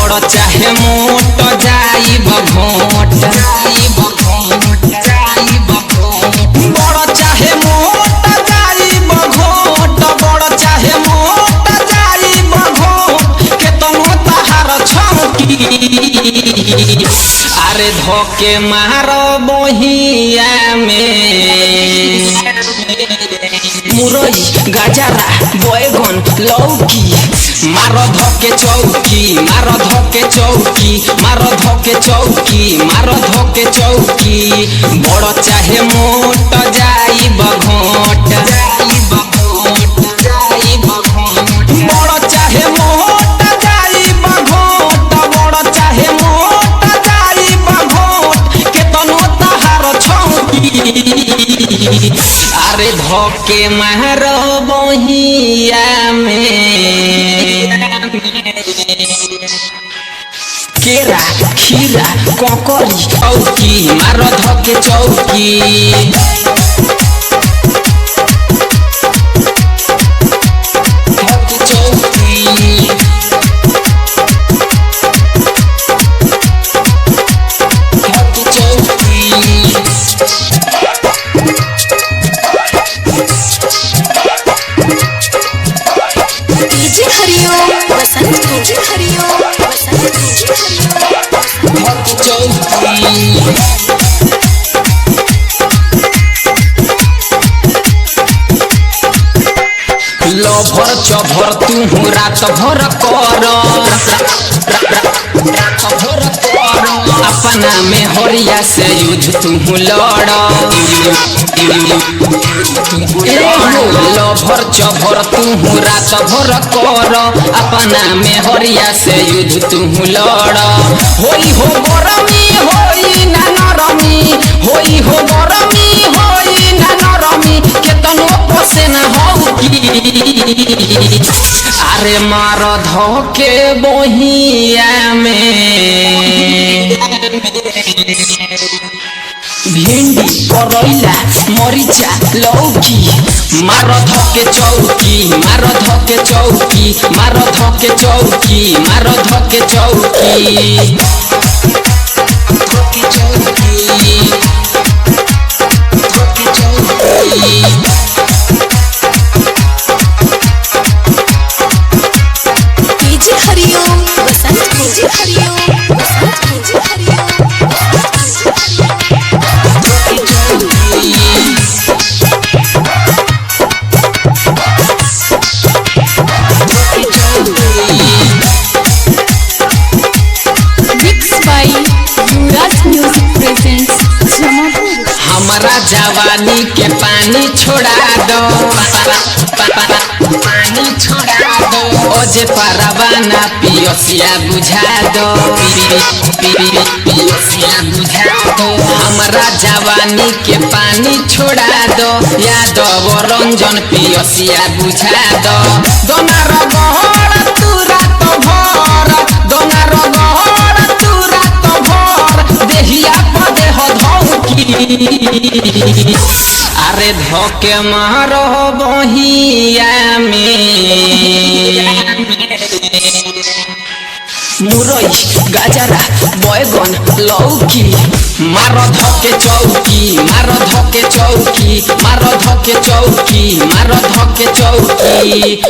बड़ चाहे मोट जाई भोट बड़ चाहे मोट जाई भोट बड़ चाहे मोट जाई भोट केतनो तहार छौकी अरे धोके मारो बहिया में मुरई गाजरा बैगन लौकी मारो धोके चौकी मारो धोके चौकी मारो धोके चौकी मारो धोके चौकी बड़ चाहे मोट जाई भोट बड़ चाहे मोट जाई भोट बड़ चाहे मोट जाई भोट केतनो तहार छौकी अरे धोके मारो बहिया में केरा खीरा ककड़ी चौकी मारो धोके चौकी लभर चभर तू रात भर कर अपना में हरिया से युद्ध तू लड़ लभर चभर तू रात भर कर अपना में हरिया से युद्ध तू लड़ होई हो गरमी होई ना नरमी होई हो गरमी होई ना नरमी केतनो पोसे ना हो अरे मार धोके बहिया में भिंडी करैला मरीचा लौकी मार धोके चौकी मार धोके चौकी मार धोके चौकी मार धोके चौकी धोके चौकी धोके चौकी हमारा जवानी के पानी छोड़ा दो पानी छोड़ा दो ओजे परवाना पियसिया बुझा दो पियसिया बुझा दो हमारा जवानी के पानी छोड़ा दो यादव रंजन पियसिया बुझा दो दोना रगड़ तू रात भर दोना रगड़ तू रात भर देहिया पदे हो धौकी अरे धोके मारो बहिया में मुरई गाजरा बैगन लौकी मारो धोके चौकी मारो धोके चौकी मारो धोके चौकी मारो धोके चौकी।